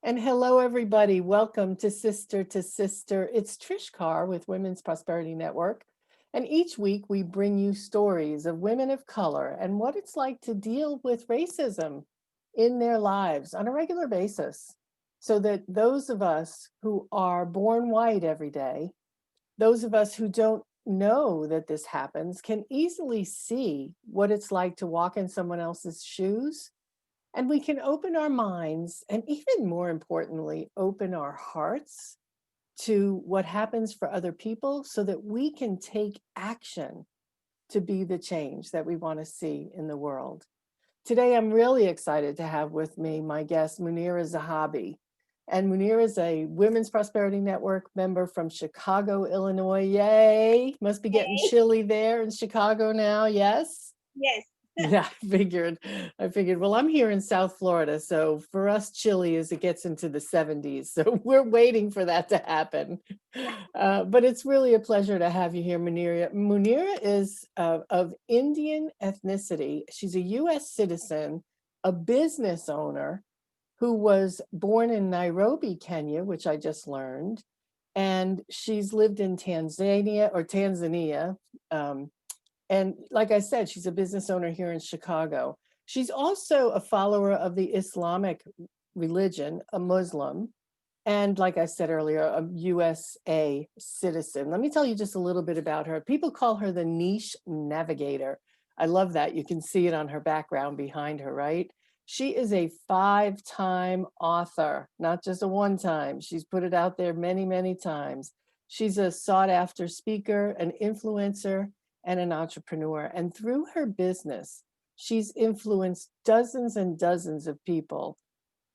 And hello, everybody. Welcome to Sister to Sister. It's Trish Carr with Women's Prosperity Network. And each week we bring you stories of women of color and what it's like to deal with racism in their lives on a regular basis. So that those of us who are born white every day, those of us who don't know that this happens, can easily see what it's like to walk in someone else's shoes, and we can open our minds and, even more importantly, open our hearts to what happens for other people so that we can take action to be the change that we want to see in the world. Today, I'm really excited to have with me my guest, Munira Zahabi. And Munira is a Women's Prosperity Network member from Chicago, Illinois. Yay! Must be getting Okay. chilly there in Chicago now. Yes? Yes. Yeah, I figured, well, I'm here in South Florida, so for us, chilly as it gets into the 70s. So we're waiting for that to happen. But it's really a pleasure to have you here, Munira. Munira is of Indian ethnicity. She's a US citizen, a business owner who was born in Nairobi, Kenya, which I just learned. And she's lived in Tanzania. Um, and like I said, she's a business owner here in Chicago. She's also a follower of the Islamic religion, a Muslim, and like I said earlier, a USA citizen. Let me tell you just a little bit about her. People call her the niche navigator. I love that. You can see it on her background behind her, right? She is a 5-time author, not just a one-time. She's put it out there many, many times. She's a sought after speaker, an influencer, and an entrepreneur. And through her business, she's influenced dozens and dozens of people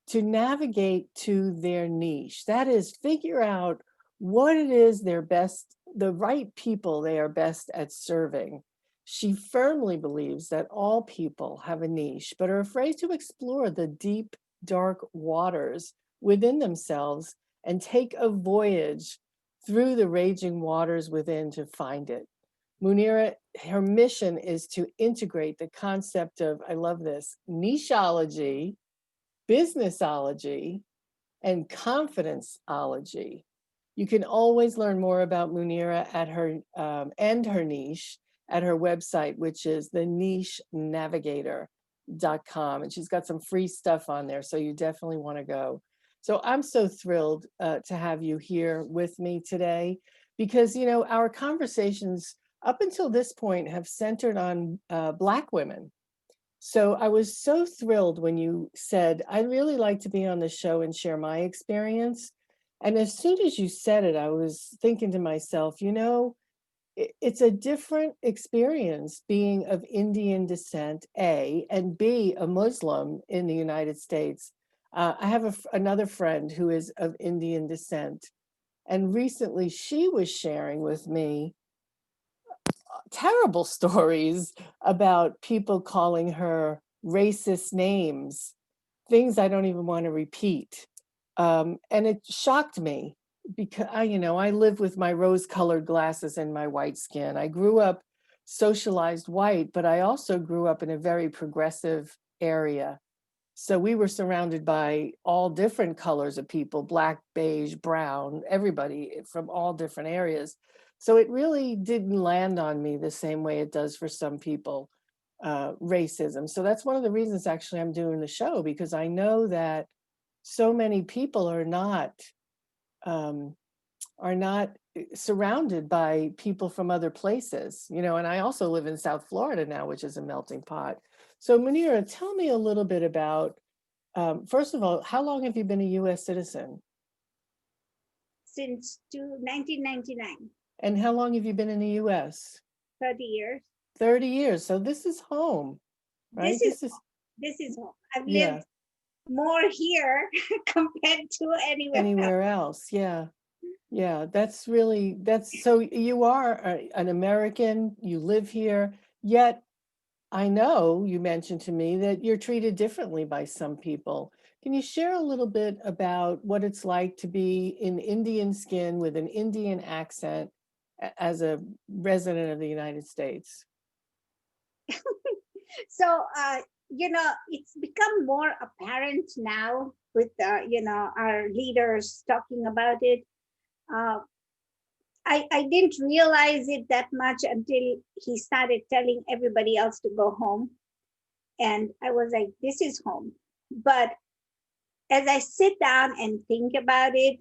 to navigate to their niche. That is, figure out what it is they're best, the right people they are best at serving. She firmly believes that all people have a niche, but are afraid to explore the deep, dark waters within themselves and take a voyage through the raging waters within to find it. Munira, her mission is to integrate the concept of, I love this, nicheology, businessology, and confidenceology. You can always learn more about Munira at her and her niche at her website, which is thenichenavigator.com. And she's got some free stuff on there, so you definitely want to go. So I'm so thrilled to have you here with me today because, our conversations up until this point have centered on Black women. So I was so thrilled when you said, I'd really like to be on the show and share my experience. And as soon as you said it, I was thinking to myself, it's a different experience being of Indian descent, A, and B, a Muslim in the United States. I have another friend who is of Indian descent. And recently she was sharing with me terrible stories about people calling her racist names, things I don't even want to repeat. And it shocked me because I live with my rose-colored glasses and my white skin. I grew up socialized white, but I also grew up in a very progressive area. So we were surrounded by all different colors of people, black, beige, brown, everybody from all different areas. So it really didn't land on me the same way it does for some people, racism. So that's one of the reasons actually I'm doing the show, because I know that so many people um, are not surrounded by people from other places, and I also live in South Florida now, which is a melting pot. So Munira, tell me a little bit about, first of all, how long have you been a US citizen? Since 1999, And how long have you been in the US? 30 years. 30 years. So this is home, right? This is This is, this is home. I've yeah, lived more here compared to anywhere else. anywhere else. Yeah. Yeah, that's so you are an American, you live here, yet I know you mentioned to me that you're treated differently by some people. Can you share a little bit about what it's like to be in Indian skin with an Indian accent as a resident of the United States? So it's become more apparent now with our leaders talking about it. Uh, I didn't realize it that much until he started telling everybody else to go home. And I was like, this is home. But as I sit down and think about it,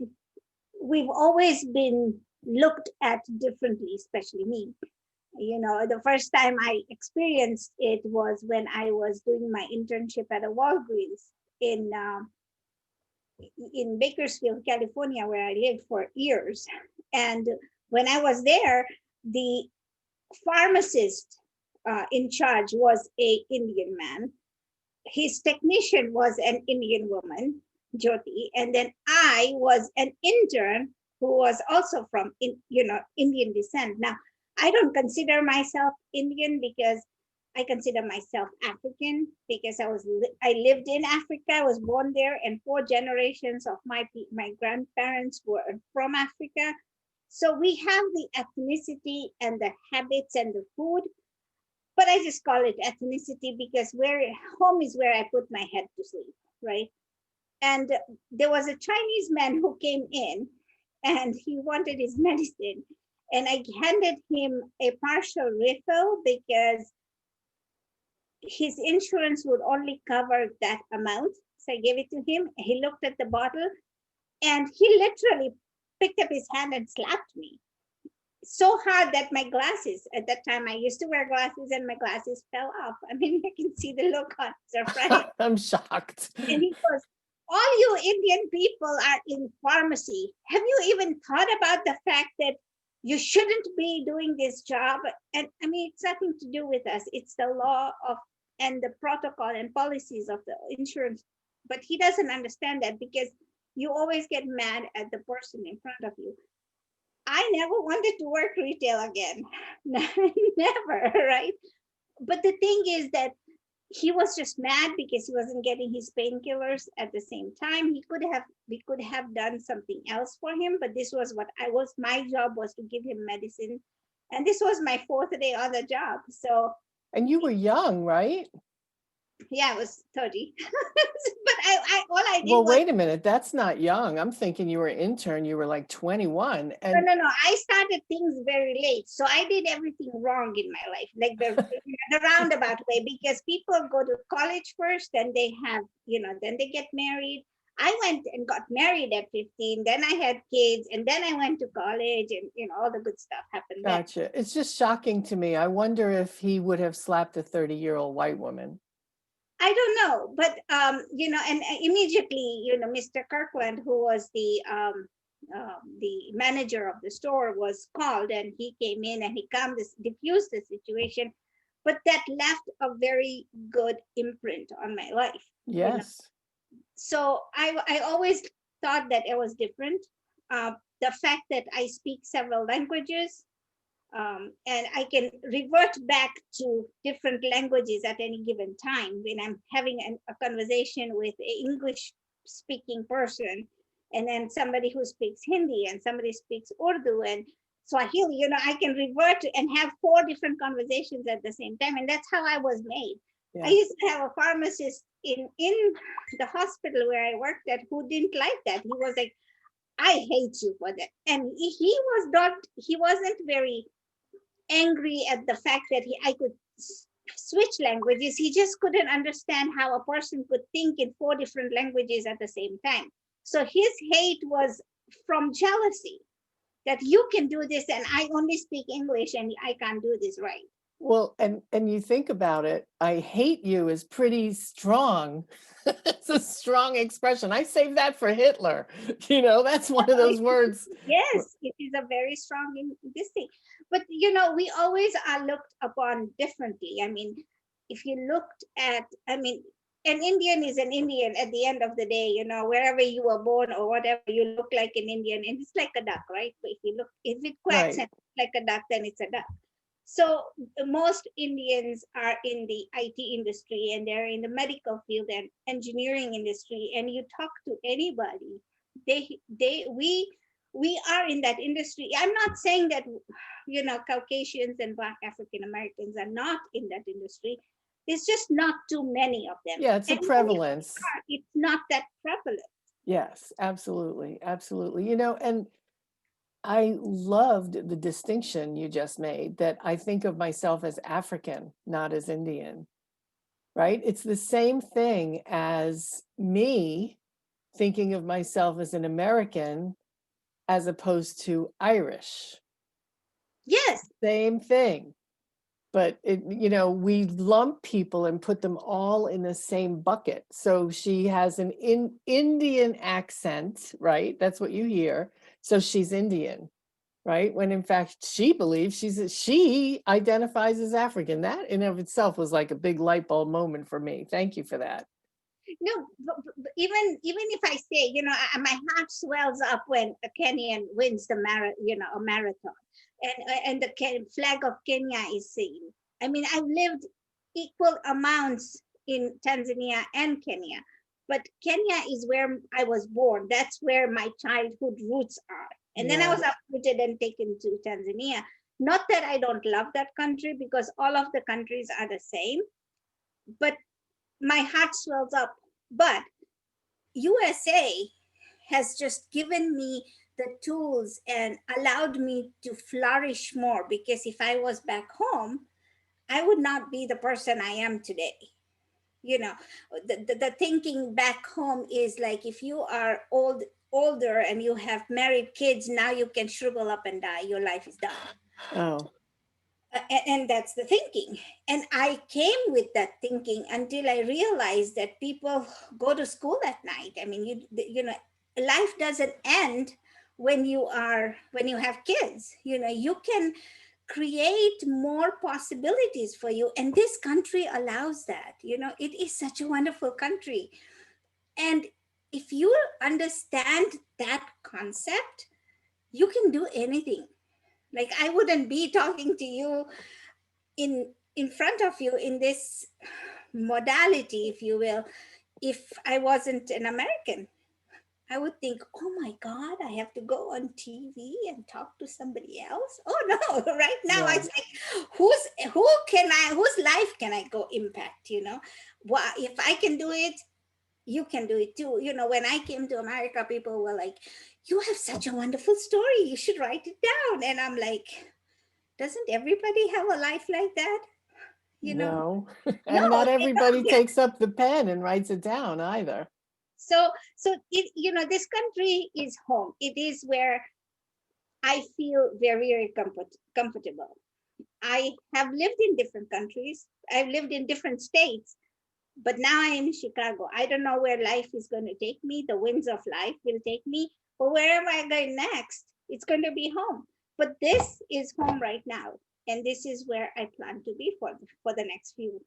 we've always been looked at differently, especially me. The first time I experienced it was when I was doing my internship at a Walgreens in Bakersfield, California, where I lived for years. And when I was there, the pharmacist in charge was a Indian man. His technician was an Indian woman, Jyoti, and then I was an intern who was also from Indian descent. Now, I don't consider myself Indian because I consider myself African because I lived in Africa. I was born there, and 4 generations of my grandparents were from Africa. So we have the ethnicity and the habits and the food, but I just call it ethnicity because where home is where I put my head to sleep, right? And there was a Chinese man who came in and he wanted his medicine. And I handed him a partial refill because his insurance would only cover that amount. So I gave it to him. He looked at the bottle and he literally picked up his hand and slapped me so hard that my glasses, at that time I used to wear glasses and my glasses fell off. I mean, you can see the look on surprise. I'm shocked. And he goes, all you Indian people are in pharmacy. Have you even thought about the fact that you shouldn't be doing this job? And I mean, it's nothing to do with us. It's the law of and the protocol and policies of the insurance. But he doesn't understand that because you always get mad at the person in front of you. I never wanted to work retail again. Never, right? But the thing is that he was just mad because he wasn't getting his painkillers at the same time. We could have done something else for him, but this was my job was to give him medicine. And this was my 4th day on the job. So And you were young, right? yeah, I was 30. But I all I did Well, was wait a minute. That's not young. I'm thinking you were an intern. You were like 21. And no. I started things very late. So I did everything wrong in my life, like the roundabout way, because people go to college first, then they have, then they get married. I went and got married at 15, then I had kids, and then I went to college, and all the good stuff happened then. gotcha. It's just shocking to me. I wonder if he would have slapped a 30-year-old white woman. I don't know, but and immediately, Mr. Kirkland, who was the manager of the store, was called, and he came in and he diffused the situation, but that left a very good imprint on my life. Yes. So I always thought that it was different. The fact that I speak several languages, and I can revert back to different languages at any given time when I'm having a conversation with an English speaking person, and then somebody who speaks Hindi and somebody speaks Urdu and Swahili. I can revert and have 4 different conversations at the same time, and that's how I was made. Yeah. I used to have a pharmacist in the hospital where I worked at who didn't like that. He was like, I hate you for that. And he wasn't very angry at the fact that I could switch languages. He just couldn't understand how a person could think in 4 different languages at the same time. So his hate was from jealousy that you can do this and I only speak English and I can't do this right. Well, and you think about it, I hate you is pretty strong. It's a strong expression. I saved that for Hitler. That's one of those words. Yes, it is a very strong in this thing. But we always are looked upon differently. I mean, if you looked at, an Indian is an Indian at the end of the day, wherever you were born or whatever, you look like an Indian, and it's like a duck, right? But if it quacks Right. like a duck, then it's a duck. So most Indians are in the IT industry and they're in the medical field and engineering industry. And you talk to anybody, we are in that industry. I'm not saying that Caucasians and Black African Americans are not in that industry. There's just not too many of them. Yeah, it's a And when you prevalence. are, it's not that prevalent. Yes, absolutely, absolutely. And I loved the distinction you just made, that I think of myself as African, not as Indian, right? It's the same thing as me thinking of myself as an American as opposed to Irish. Yes, Same thing. But we lump people and put them all in the same bucket. So she has an Indian accent, right? That's what you hear. So she's Indian, right? When in fact she believes she identifies as African. That in of itself was like a big light bulb moment for me. Thank you for that. no, even if I say, my heart swells up when a Kenyan wins a marathon, and the flag of Kenya is seen. I mean, I've lived equal amounts in Tanzania and Kenya, but Kenya is where I was born. That's where my childhood roots are. And then I Yeah. was uprooted and taken to Tanzania. Not that I don't love that country, because all of the countries are the same, but my heart swells up. But USA has just given me the tools and allowed me to flourish more, because if I was back home, I would not be the person I am today. You know, the thinking back home is like, if you are older and you have married kids, now you can shrivel up and die. Your life is done. Oh, And that's the thinking. And I came with that thinking until I realized that people go to school at night. I mean, life doesn't end when you have kids. You can create more possibilities for you, and this country allows that. It is such a wonderful country. And if you understand that concept, you can do anything. Like, I wouldn't be talking to you in front of you in this modality, if you will, if I wasn't an American. I would think, oh my God, I have to go on TV and talk to somebody else. Oh no, right now I yeah. say, whose life can I go impact? Well, if I can do it, you can do it too. When I came to America, people were like, you have such a wonderful story, you should write it down. And I'm like, doesn't everybody have a life like that? you know No. no, And not they everybody don't. takes up the pen and writes it down either. So this country is home. It is where I feel very, very comfortable. I have lived in different countries. I've lived in different states, but now I am in Chicago. I don't know where life is going to take me. The winds of life will take me, but wherever I go next, it's going to be home. But this is home right now, and this is where I plan to be for the next few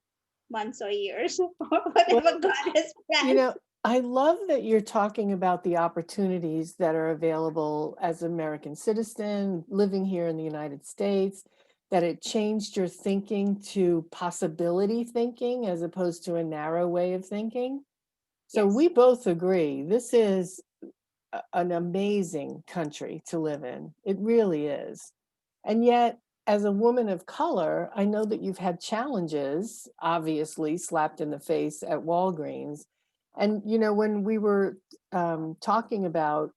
months or years, or whatever Well, God has you planned. know, I love that you're talking about the opportunities that are available as an American citizen living here in the United States, that it changed your thinking to possibility thinking as opposed to a narrow way of thinking. So Yes. we both agree this is an amazing country to live in. It really is. And yet, as a woman of color, I know that you've had challenges, obviously, slapped in the face at Walgreens. And, when we were talking about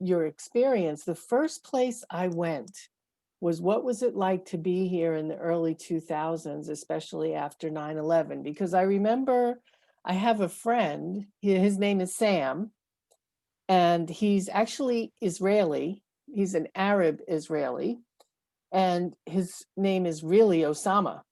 your experience, the first place I went was, what was it like to be here in the early 2000s, especially after 9/11? Because I remember I have a friend, his name is Sam, and he's actually Israeli. He's an Arab Israeli, and his name is really Osama.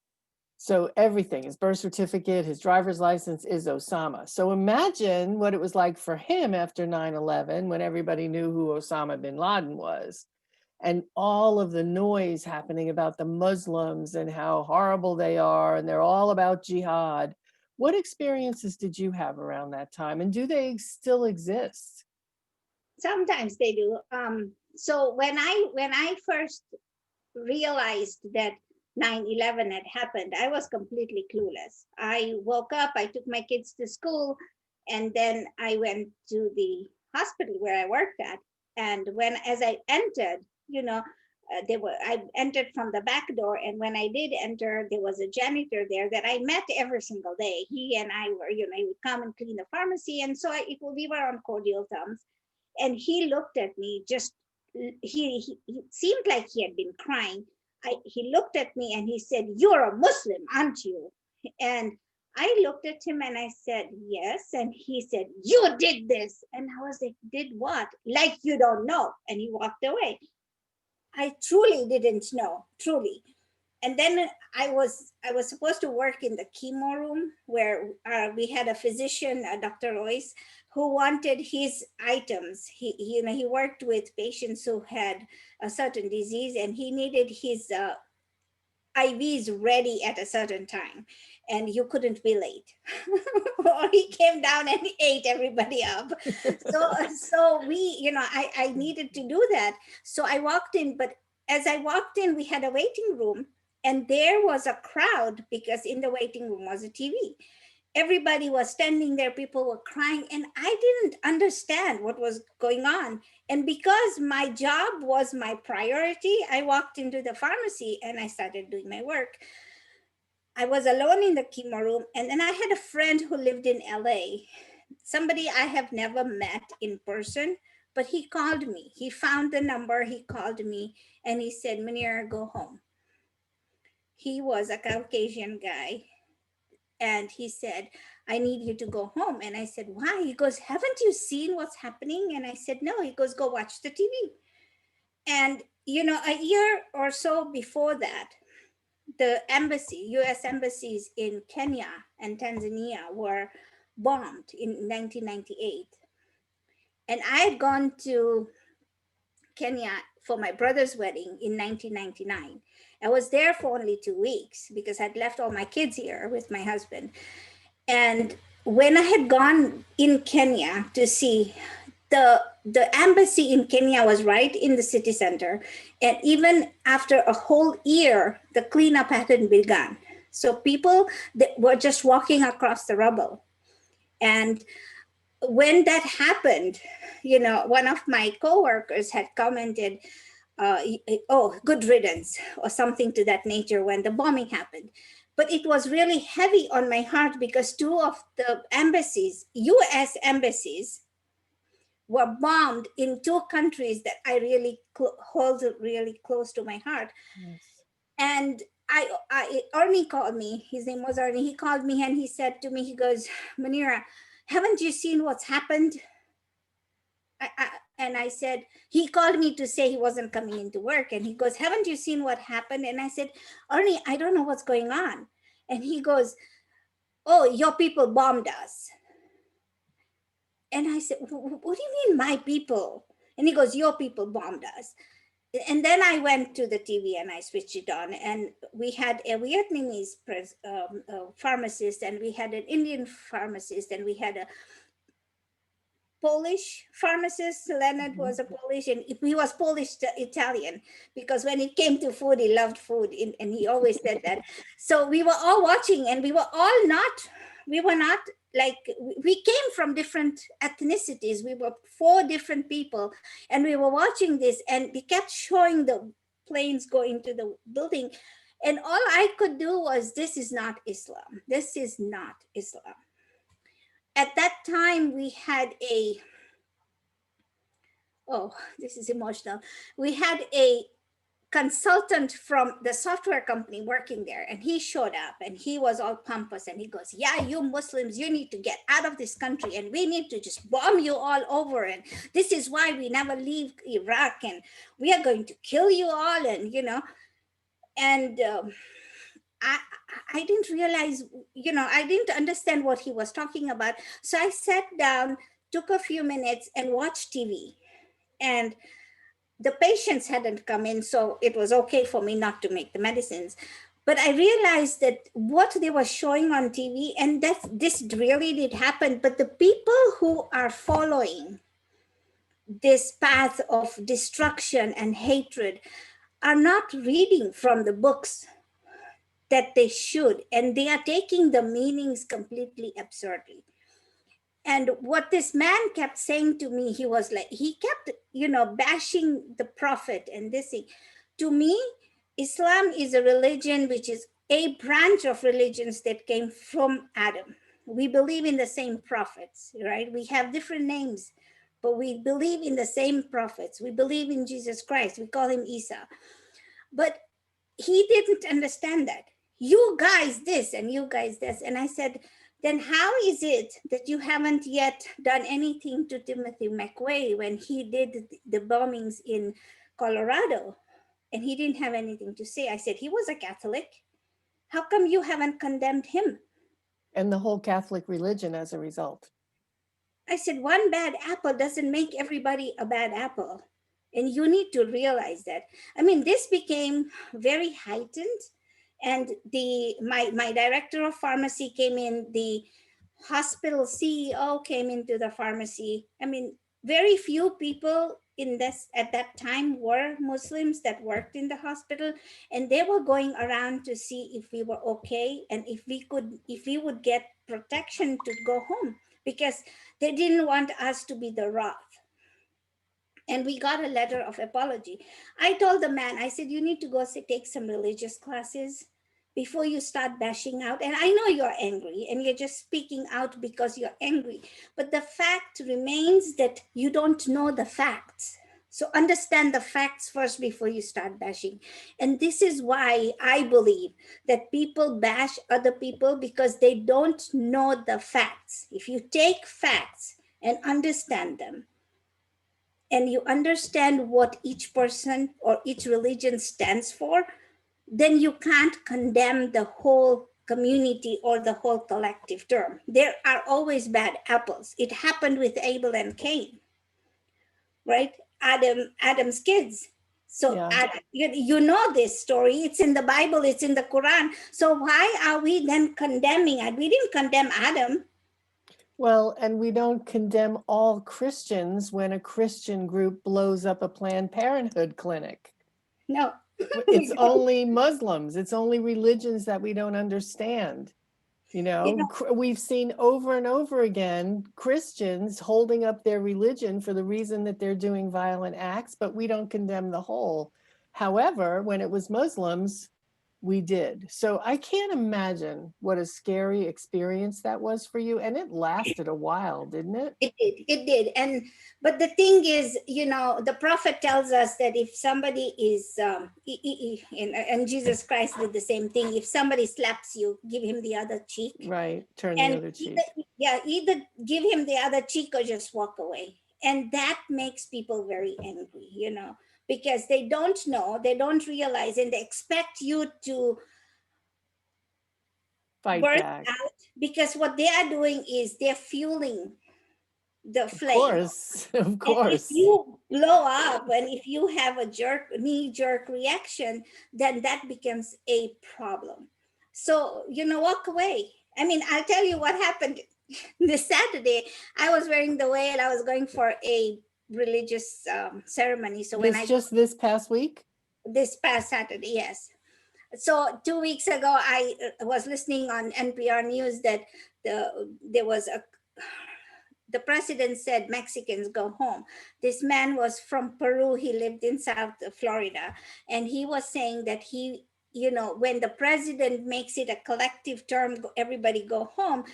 So everything, his birth certificate, his driver's license is Osama. So imagine what it was like for him after 9/11, when everybody knew who Osama bin Laden was, and all of the noise happening about the Muslims and how horrible they are, and they're all about jihad. What experiences did you have around that time, and do they still exist? Sometimes they do. So when I first realized that 9/11 had happened, I was completely clueless. I woke up, I took my kids to school, and then I went to the hospital where I worked at. And as I entered, I entered from the back door, and when I did enter, there was a janitor there that I met every single day. He and I were, he would come and clean the pharmacy, and so we were on cordial terms. And he looked at me, just he seemed like he had been crying. He looked at me and he said, "You're a Muslim, aren't you?" And I looked at him and I said, "Yes." And he said, "You did this." And I was like, "Did what?" "Like you don't know." And he walked away. I truly didn't know, truly. And then I was supposed to work in the chemo room where we had a physician, Dr. Royce, who wanted his items. He worked with patients who had a certain disease, and he needed his IVs ready at a certain time, and you couldn't be late. Or he came down and ate everybody up. So I needed to do that. So I walked in, but as I walked in, we had a waiting room, and there was a crowd because in the waiting room was a TV. Everybody was standing there, people were crying, and I didn't understand what was going on. And because my job was my priority, I walked into the pharmacy and I started doing my work. I was alone in the chemo room, and then I had a friend who lived in LA, somebody I have never met in person, but he called me. He found the number, he called me, and he said, "Munira, go home." He was a Caucasian guy, and he said, "I need you to go home." And I said, "Why?" He goes, "Haven't you seen what's happening?" And I said, "No." He goes, "Go watch the TV." And a year or so before that, the US embassies in Kenya and Tanzania were bombed in 1998. And I had gone to Kenya for my brother's wedding in 1999. I was there for only 2 weeks because I'd left all my kids here with my husband. And when I had gone in Kenya to see, the embassy in Kenya was right in the city center. And even after a whole year, the cleanup hadn't begun. So people that were just walking across the rubble. And when that happened, one of my coworkers had commented, "Oh, good riddance," or something to that nature when the bombing happened. But it was really heavy on my heart because two of the embassies, US embassies, were bombed in two countries that I really hold really close to my heart. Yes. And Ernie called me. His name was Ernie. He called me and he said to me, he goes, "Munira, haven't you seen what's happened?" And I said, he called me to say he wasn't coming into work. And he goes, "Haven't you seen what happened?" And I said, "Ernie, I don't know what's going on." And he goes, "Oh, your people bombed us." And I said, "What do you mean, my people?" And he goes, "Your people bombed us." And then I went to the TV and I switched it on, and we had a Vietnamese pharmacist, and we had an Indian pharmacist, and we had a Polish pharmacist. Leonard was a Polish, and he was Polish to Italian, because when it came to food, he loved food, and he always said that. So we were all watching, and we were not like, we came from different ethnicities. We were four different people, and we were watching this, and they kept showing the planes going to the building. And all I could do was, "This is not Islam. This is not Islam." At that time, we had oh, this is emotional. We had a consultant from the software company working there, and he showed up and he was all pompous, and he goes, "Yeah, you Muslims, you need to get out of this country, and we need to just bomb you all over, and this is why we never leave Iraq, and we are going to kill you all." And I, I didn't realize, I didn't understand what he was talking about. So I sat down, took a few minutes, and watched TV. And the patients hadn't come in, so it was okay for me not to make the medicines. But I realized that what they were showing on TV, and that this really did happen, but the people who are following this path of destruction and hatred are not reading from the books that they should, and they are taking the meanings completely absurdly. And what this man kept saying to me, he was like, he kept, bashing the prophet and this thing. To me, Islam is a religion which is a branch of religions that came from Adam. We believe in the same prophets, right? We have different names, but we believe in the same prophets. We believe in Jesus Christ. We call him Isa. But he didn't understand that. You guys this and you guys this. And I said, then how is it that you haven't yet done anything to Timothy McVeigh when he did the bombings in Colorado? And he didn't have anything to say. I said, he was a Catholic. How come you haven't condemned him? And the whole Catholic religion as a result. I said, one bad apple doesn't make everybody a bad apple. And you need to realize that. I mean, this became very heightened. And my director of pharmacy came in, the hospital CEO came into the pharmacy. I mean, very few people in this at that time were Muslims that worked in the hospital, and they were going around to see if we were okay and if we would get protection to go home, because they didn't want us to be the wrath. And we got a letter of apology. I told the man, I said, you need to go take some religious classes before you start bashing out. And I know you're angry and you're just speaking out because you're angry. But the fact remains that you don't know the facts. So understand the facts first before you start bashing. And this is why I believe that people bash other people, because they don't know the facts. If you take facts and understand them, and you understand what each person or each religion stands for, then you can't condemn the whole community or the whole collective term. There are always bad apples. It happened with Abel and Cain, right? Adam's kids. So Yeah. you know this story. It's in the Bible, it's in the Quran. So why are we then condemning it? We didn't condemn Adam. Well, and we don't condemn all Christians when a Christian group blows up a Planned Parenthood clinic. No. It's only Muslims, it's only religions that we don't understand. You know, we've seen over and over again Christians holding up their religion for the reason that they're doing violent acts, but we don't condemn the whole. However, when it was Muslims, we did. So I can't imagine what a scary experience that was for you. And it lasted a while, didn't it? It did. But the thing is, the prophet tells us that if somebody is, and Jesus Christ did the same thing. If somebody slaps you, give him the other cheek. Right. Turn the And other cheek. either give him the other cheek or just walk away. And that makes people very angry, because they don't know, they don't realize, and they expect you to Fight burn back. out, because what they are doing is they're fueling the Of flame. course. Of And if course. you blow up and if you have a knee-jerk reaction, then that becomes a problem. So, walk away. I mean, I'll tell you what happened this Saturday. I was wearing the veil. I was going for a religious ceremony. So This past week? this past Saturday, yes. So 2 weeks ago, I was listening on NPR News that the president said Mexicans go home. This man was from Peru. He lived in South Florida. And he was saying that when the president makes it a collective term, everybody go home,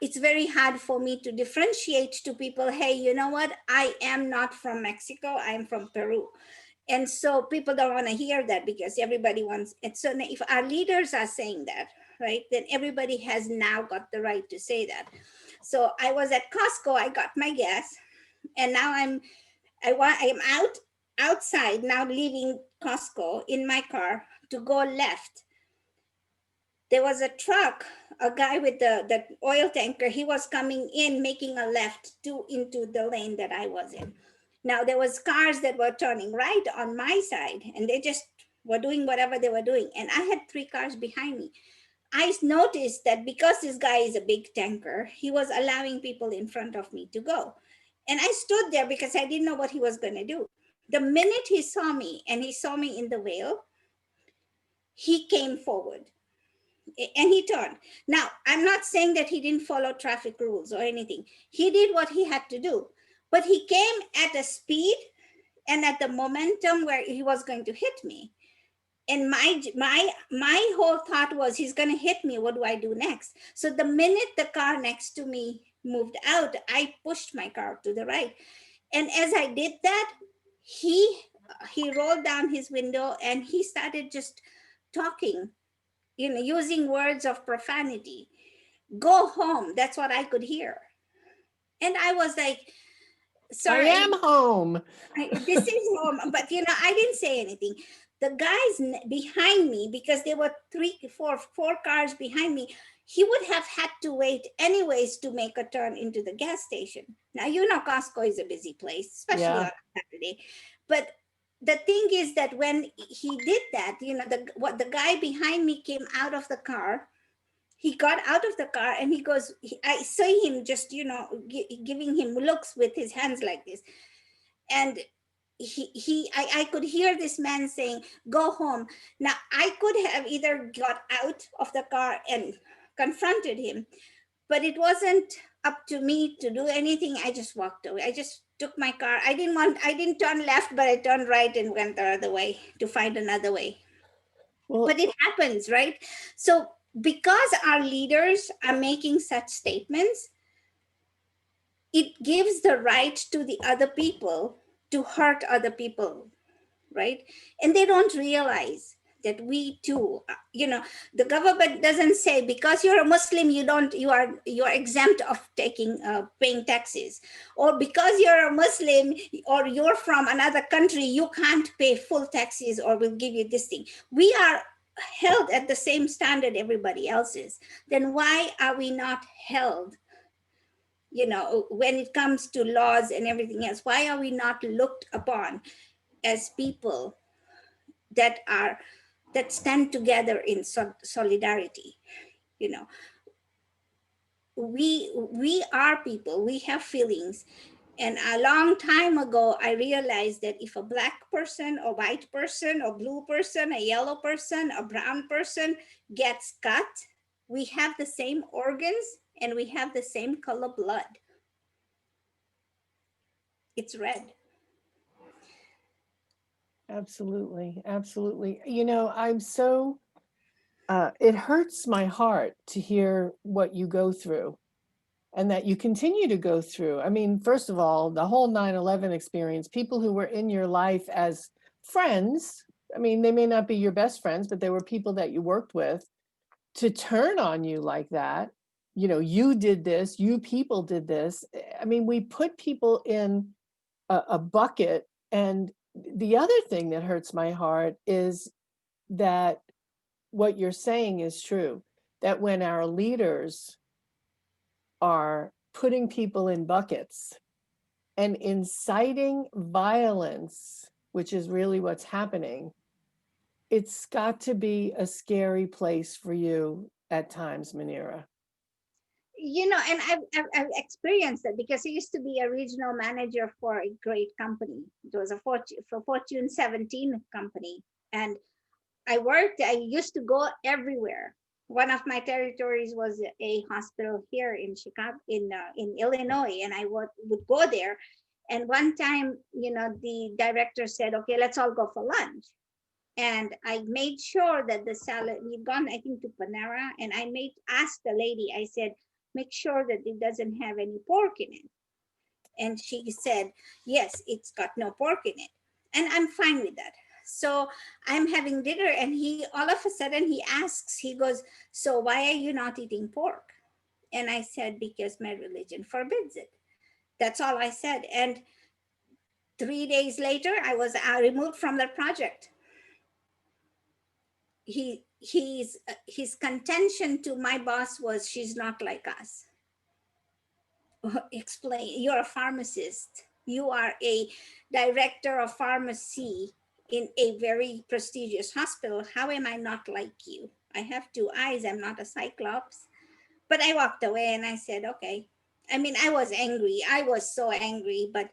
it's very hard for me to differentiate to people, hey, you know what? I am not from Mexico. I'm from Peru. And so people don't want to hear that, because everybody wants it. So if our leaders are saying that, right, then everybody has now got the right to say that. So I was at Costco, I got my gas, and now I'm outside now, leaving Costco in my car to go left. There was a truck, a guy with the oil tanker. He was coming in, making a left into the lane that I was in. Now there was cars that were turning right on my side, and they just were doing whatever they were doing. And I had 3 cars behind me. I noticed that because this guy is a big tanker, he was allowing people in front of me to go. And I stood there because I didn't know what he was going to do. The minute he saw me, and he saw me in the veil, he came forward and he turned. Now, I'm not saying that he didn't follow traffic rules or anything. He did what he had to do, but he came at a speed and at the momentum where he was going to hit me. And my whole thought was, he's going to hit me, what do I do next? So the minute the car next to me moved out, I pushed my car to the right. And as I did that, he he rolled down his window and he started just talking, using words of profanity. Go home, that's what I could hear. And I was like, I sir, am home. this is home. But I didn't say anything. The guys behind me, because there were four cars behind me, he would have had to wait anyways to make a turn into the gas station. Now, Costco is a busy place, especially Yeah. on Saturday. But the thing is that when he did that, the guy behind me came out of the car. He got out of the car and he goes, I see him just, giving him looks with his hands like this. And I could hear this man saying, go home. Now, I could have either got out of the car and confronted him, but it wasn't up to me to do anything. I just walked away. I just took my car. I didn't turn left, but I turned right and went the other way to find another way. Well, But it happens, right? So because our leaders are making such statements, it gives the right to the other people to hurt other people, right? And they don't realize that we too, the government doesn't say, because you're a Muslim, you are exempt of taking paying taxes, or because you're a Muslim or you're from another country, you can't pay full taxes, or we'll give you this thing. We are held at the same standard everybody else is. Then why are we not held, when it comes to laws and everything else? Why are we not looked upon as people that stand together in solidarity? you know we are people, we have feelings. And a long time ago, I realized that if a black person, or white person, or blue person, a yellow person, a brown person gets cut, we have the same organs and we have the same color blood. It's red. absolutely. Absolutely. I'm so, it hurts my heart to hear what you go through and that you continue to go through. I mean, first of all, the whole 9/11 experience, people who were in your life as friends, I mean, they may not be your best friends, but they were people that you worked with, to turn on you like that. You did this, you people did this. I mean, we put people in a bucket. And the other thing that hurts my heart is that what you're saying is true, that when our leaders are putting people in buckets and inciting violence, which is really what's happening, it's got to be a scary place for you at times, Manira. And I've experienced that, because I used to be a regional manager for a great company. It was a Fortune 17 company. And I used to go everywhere. One of my territories was a hospital here in Chicago, in Illinois, and I would go there. And one time, the director said, okay, let's all go for lunch. And I made sure that the salad, we'd gone, I think, to Panera, and asked the lady, I said, make sure that it doesn't have any pork in it. And she said, yes, it's got no pork in it. And I'm fine with that. So I'm having dinner, and he, all of a sudden, he asks, he goes, so why are you not eating pork? And I said, because my religion forbids it. That's all I said. And 3 days later, I was removed from the project. His contention to my boss was, she's not like us. Explain, you're a pharmacist, you are a director of pharmacy in a very prestigious hospital, how am I not like you? I have two eyes, I'm not a cyclops. But I walked away and I said, okay. I mean, I was angry, I was so angry, but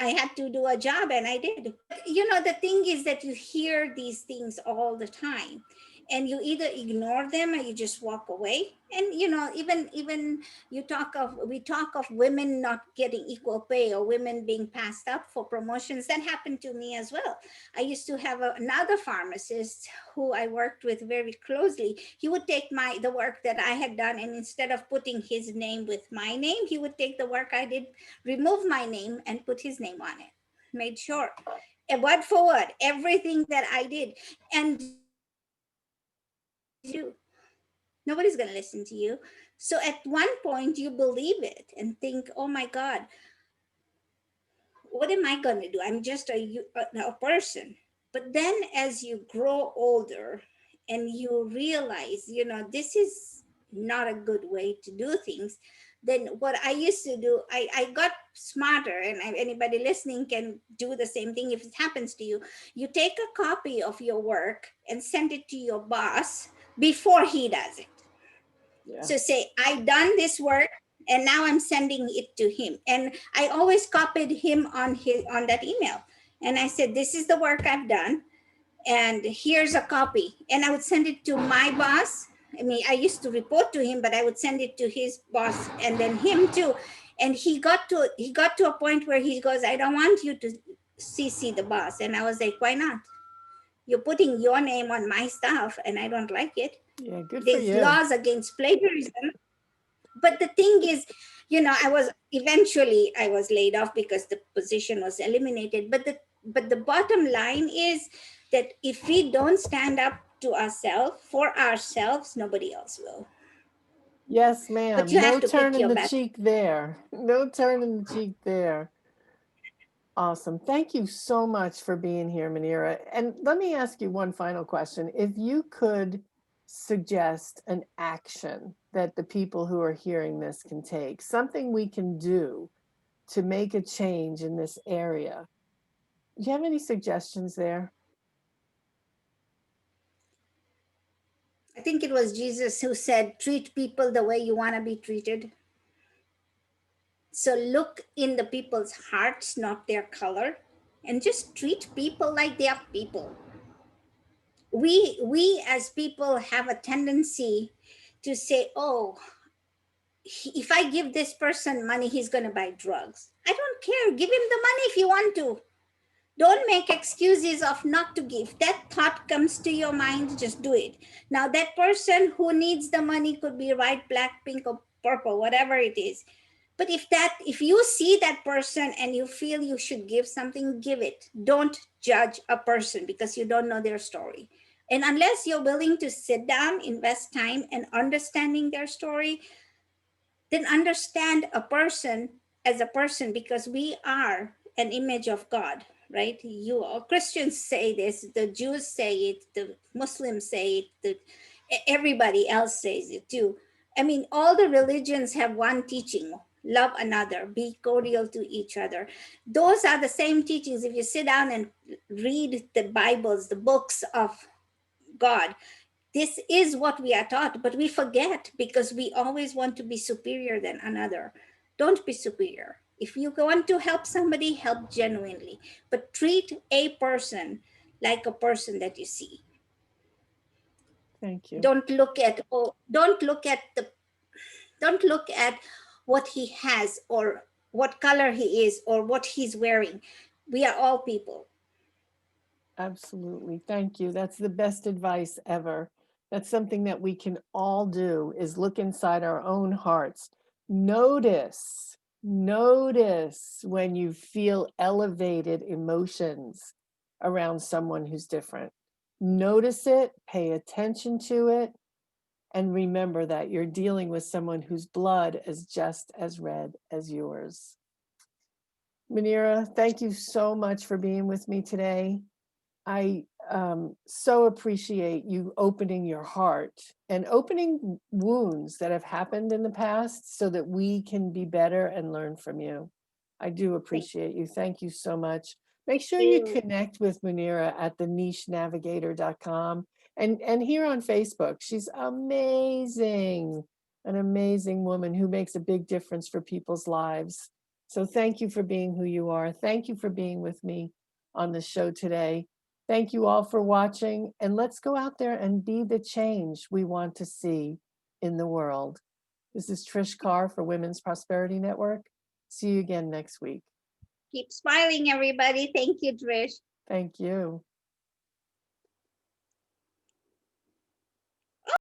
I had to do a job and I did. But the thing is that you hear these things all the time. and you either ignore them or you just walk away. And even we talk of women not getting equal pay, or women being passed up for promotions. That happened to me as well. I used to have another pharmacist who I worked with very closely. He would take the work that I had done, and instead of putting his name with my name, he would take the work I did, remove my name and put his name on it. Made sure, word for word, everything that I did. And you, nobody's going to listen to you. So at one point you believe it and think, oh my God, what am I going to do? I'm just a person. But then as you grow older and you realize, this is not a good way to do things, then what I used to do, I got smarter, and anybody listening can do the same thing if it happens to you. You take a copy of your work and send it to your boss before he does it. Yeah. So say, I done this work and now I'm sending it to him. And I always copied him on that email. And I said, this is the work I've done, and here's a copy. And I would send it to my boss. I mean, I used to report to him, but I would send it to his boss and then him too. And he got to a point where he goes, I don't want you to CC the boss. And I was like, why not? You're putting your name on my stuff and I don't like it. Yeah, good for There's you. laws against plagiarism. But the thing is, I was laid off because the position was eliminated. But the bottom line is that if we don't stand up to ourselves, for ourselves, nobody else will. Yes, But ma'am. you have No to pick turning your the battle. cheek there. No turning the cheek there. Awesome. Thank you so much for being here, Manira. And let me ask you one final question. If you could suggest an action that the people who are hearing this can take, something we can do to make a change in this area, do you have any suggestions there? I think it was Jesus who said, treat people the way you want to be treated. So look in the people's hearts, not their color, and just treat people like they are people. We as people have a tendency to say, oh, if I give this person money, he's going to buy drugs. I don't care, give him the money if you want to. Don't make excuses of not to give. That thought comes to your mind, just do it. Now that person who needs the money could be white, black, pink, or purple, whatever it is. But if you see that person and you feel you should give something, give it. Don't judge a person because you don't know their story. And unless you're willing to sit down, invest time and understanding their story, then understand a person as a person, because we are an image of God, right? You all Christians say this, the Jews say it, the Muslims say it, everybody else says it too. I mean, all the religions have one teaching: love another, be cordial to each other. Those are the same teachings. If you sit down and read the Bibles, the books of God, this is what we are taught, but we forget because we always want to be superior than another. Don't be superior. If you want to help somebody, help genuinely, but treat a person like a person that you see. Thank you. Don't look at what he has or what color he is or what he's wearing. We are all people. Absolutely. Thank you. That's the best advice ever. That's something that we can all do, is look inside our own hearts. Notice when you feel elevated emotions around someone who's different. Notice it, pay attention to it, and remember that you're dealing with someone whose blood is just as red as yours. Manira, thank you so much for being with me today. I so appreciate you opening your heart and opening wounds that have happened in the past so that we can be better and learn from you. I do Thank appreciate you. Thank you so much. Make sure you you. connect with Munira at thenichenavigator.com and here on Facebook. She's amazing, an amazing woman who makes a big difference for people's lives. So thank you for being who you are. Thank you for being with me on the show today. Thank you all for watching, and let's go out there and be the change we want to see in the world. This is Trish Carr for Women's Prosperity Network. See you again next week. Keep smiling, everybody. Thank you, Trish. Thank you.